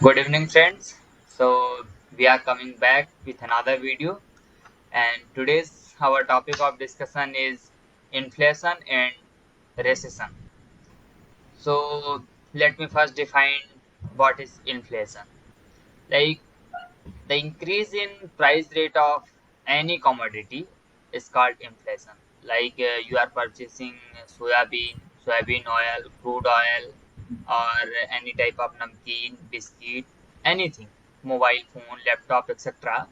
Good evening, friends. So, we are coming back with another video, and today's our topic of discussion is inflation and recession. So, let me first define what is inflation. Like the increase in price rate of any commodity is called inflation. Like you are purchasing soybean oil, crude oil, or any type of namkeen, biscuit, anything, mobile phone, laptop, etc.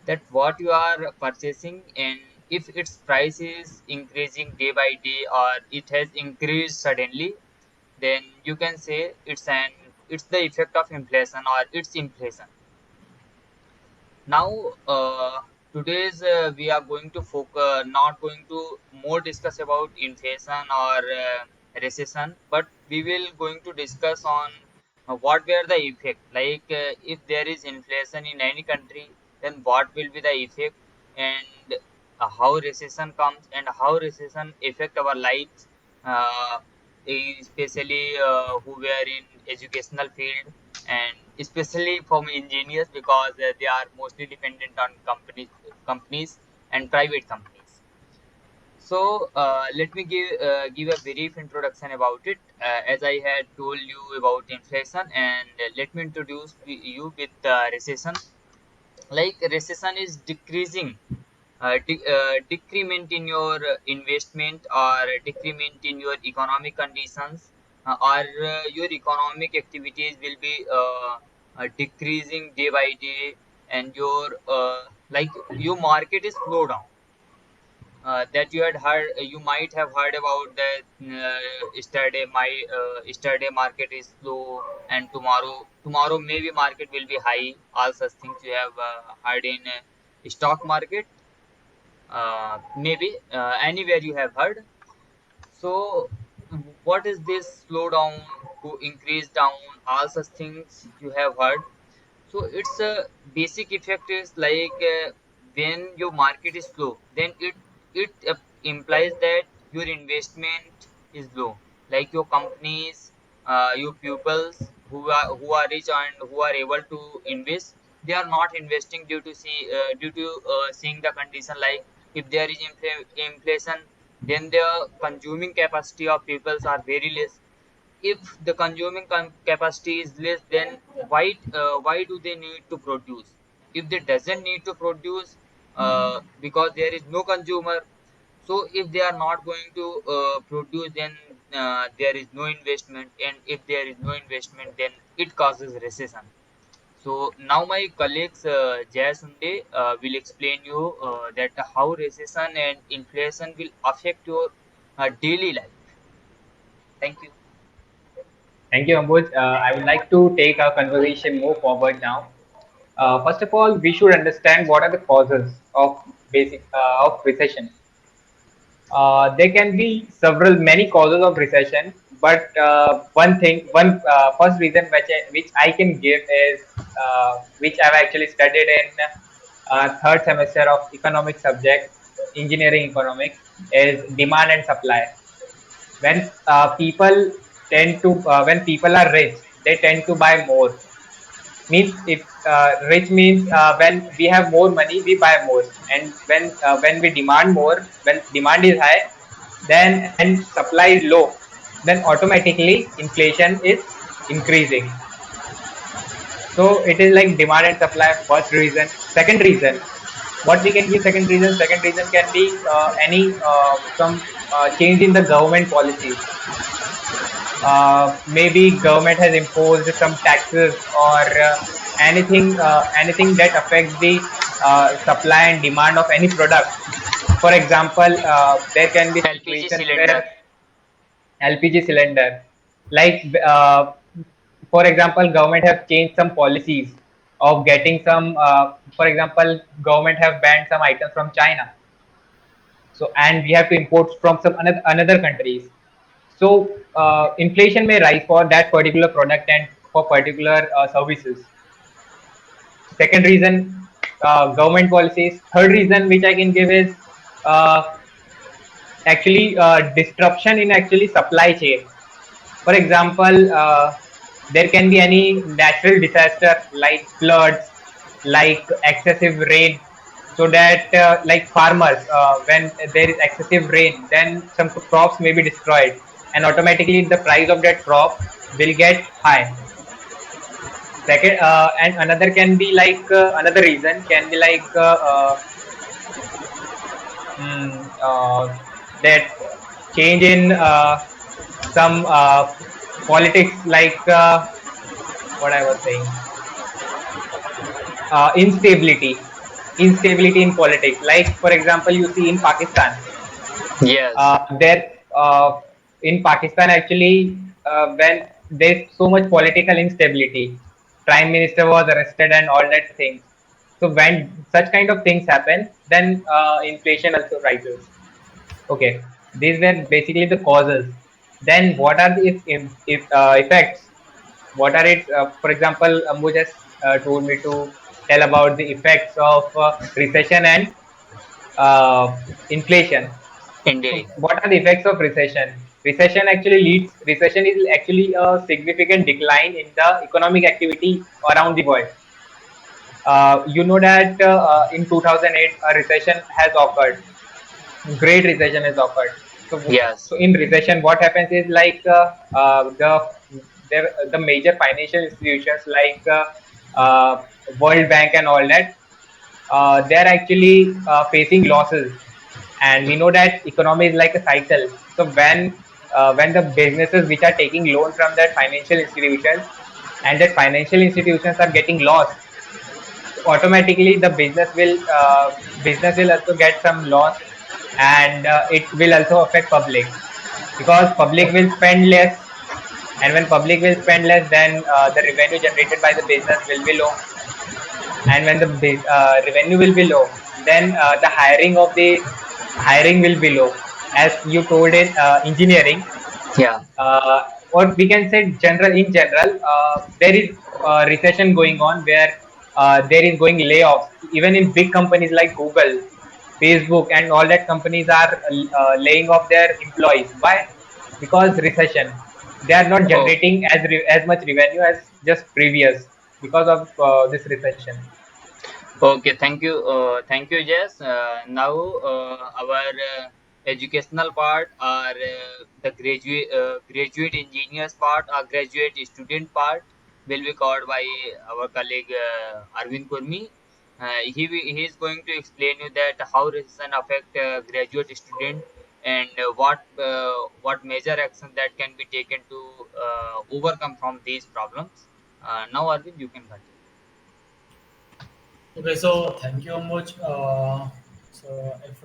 That what you are purchasing, and if its price is increasing day by day or it has increased suddenly, then you can say it's the effect of inflation or it's inflation. Now, today's we are going to focus, not going to more discuss about inflation or recession, but we will going to discuss on what were the effect. Like if there is inflation in any country, then what will be the effect, and how recession comes and how recession affect our lives, uh, especially who were in educational field and especially from engineers because they are mostly dependent on companies and private companies. So let me give a brief introduction about it. As I had told you about inflation, and let me introduce you with recession. Like recession is decreasing decrement in your investment or decrement in your economic conditions, or your economic activities will be decreasing day by day, and your like your market is slow down. That you had heard, you might have heard about that yesterday my yesterday market is slow, and tomorrow maybe market will be high. All such things you have heard in stock market, maybe anywhere you have heard. So, what is this slowdown to increase down? All such things you have heard. So its a basic effect is like when your market is low, then it implies that your investment is low. Like your companies, your pupils who are rich and who are able to invest, they are not investing due to seeing the condition. Like if there is inflation, then the consuming capacity of peoples are very less. If the consuming capacity is less, then why do they need to produce? If they doesn't need to produce, because there is no consumer, so if they are not going to produce, then there is no investment, and if there is no investment, then it causes recession. So now my colleagues Jay Sunde will explain you that how recession and inflation will affect your daily life. Thank you. Thank you, Ambuj. I would like to take our conversation more forward now. First of all, we should understand what are the causes of of recession. There can be many causes of recession, but one first reason which I can give is which I've actually studied in third semester of economic subject, engineering economics, is demand and supply. When people are rich, they tend to buy more. Means if rich means when we have more money, we buy more, and when we demand more, when demand is high, then and supply is low, then automatically inflation is increasing. So it is like demand and supply, first reason. Second reason, what we can give second reason can be any some change in the government policies. Maybe government has imposed some taxes or anything that affects the supply and demand of any product. For example, there can be LPG situations where cylinder. LPG cylinder, like for example, government have changed some policies of getting some. For example, government have banned some items from China, so and we have to import from some another countries. So inflation may rise for that particular product and for particular services. Second reason, government policies. Third reason which I can give is uh, actually disruption in actually supply chain. For example, There can be any natural disaster like floods, like excessive rain, so that like farmers, when there is excessive rain, then some crops may be destroyed, and automatically the price of that crop will get high. Second, and another can be like another reason can be like that change in some politics, like what I was saying, instability in politics. Like for example, you see in Pakistan, Yes, there in Pakistan actually, when there's so much political instability, prime minister was arrested and all that things. So when such kind of things happen, then inflation also rises. Okay, these were basically the causes. Then what are the effects? What are it? For example, Ambu just told me to tell about the effects of recession and inflation. So indeed. what are the effects of recession? Recession is actually a significant decline in the economic activity around the world. You know that in 2008 a recession has occurred, great recession has occurred. So Yes, in recession, what happens is like the major financial institutions like World Bank and all that, they are actually facing losses, and we know that economy is like a cycle. So when the businesses which are taking loan from that financial institutions, and that financial institutions are getting lost, so automatically the business will also get some loss, and it will also affect public, because public will spend less, and when public will spend less, then the revenue generated by the business will be low, and when the revenue will be low, then the hiring will be low. As you told in engineering, yeah, or we can say general, there is recession going on, where there is going layoffs even in big companies like Google, Facebook, and all that companies are laying off their employees. Why? Because recession, they are not oh, generating as much revenue as just previous, because of this recession. okay, thank you, Jess. Now, our educational part, or the graduate engineers part, or graduate student part, will be covered by our colleague Arvind Kurmi. He is going to explain you that how recession affect graduate student, and what major action that can be taken to overcome from these problems. Now, Arvind, you can continue. Okay, so thank you, Amuj. So if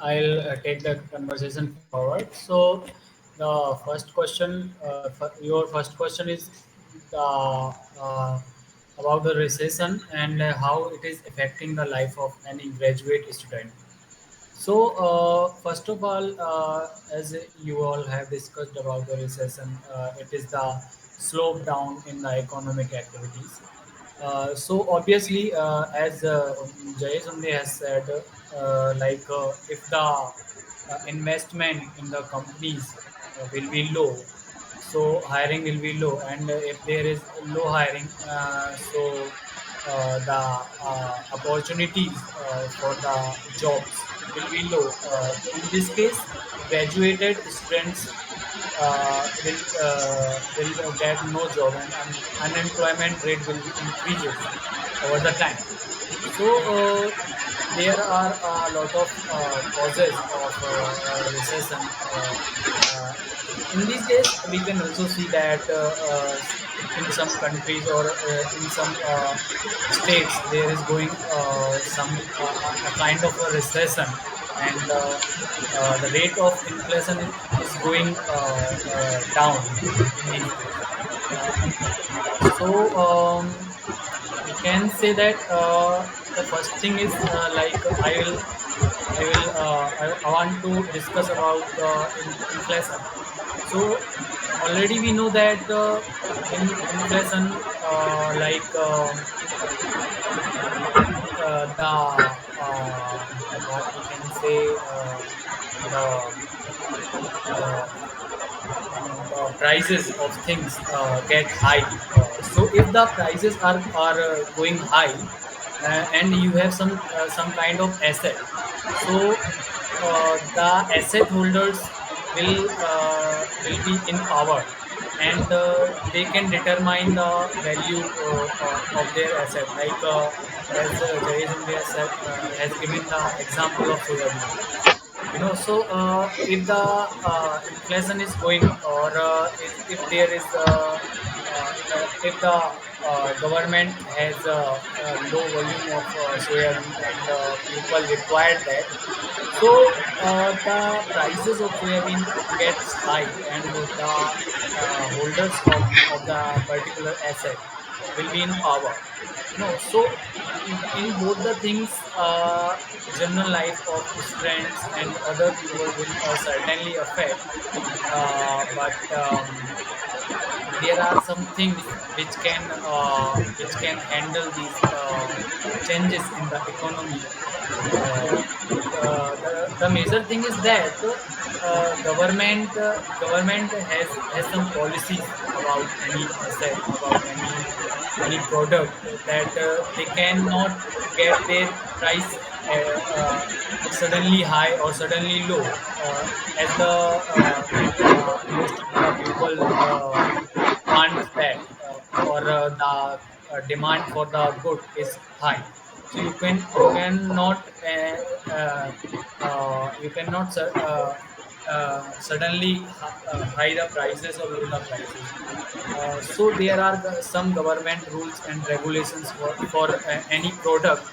I'll take the conversation forward. So the first question, your first question is the about the recession and how it is affecting the life of any graduate student. So, first of all, as you all have discussed about the recession, it is the slope down in the economic activities. So, obviously, as Jayesh only has said, if the investment in the companies will be low, so hiring will be low, and if there is low hiring, the opportunities for the jobs will be low. In this case, graduated students will get no job, and unemployment rate will increases over the time. So there are a lot of causes of recession. In these days, we can also see that in some countries or in some states there is going a kind of a recession, and the rate of inflation is going down in these days. Uh, so we can say that the first thing is I want to discuss about inflation. So already we know that in inflation, the what we can say the prices of things get high. So if the prices are going high, and you have some kind of asset, so the asset holders will be in power, and they can determine the value of their asset. Like as Jayesh India said, has given the example of soybean. So if the inflation is going, or if there is if the government has a low volume of soybean, and people require that, so the prices of soybean gets high, and the holders of the particular asset will be in power. So in both the things, general life of students and other people will certainly affect, but there are some things which can handle these changes in the economy. uh, the major thing is that government has some policies about any asset, about any product, that they cannot get their price suddenly high or suddenly low, as most of the people want that, or the demand for the good is high. So you cannot you cannot suddenly high the prices or low the prices. So there are some government rules and regulations for any product,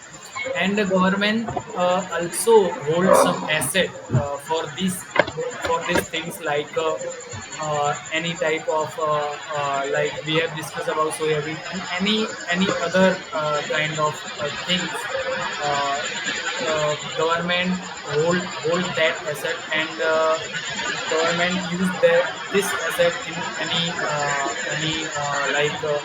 and the government also holds some asset for these things, like any type of like we have discussed about soybean, and any other kind of things. uh, Government hold that asset, and government use this asset in any like uh,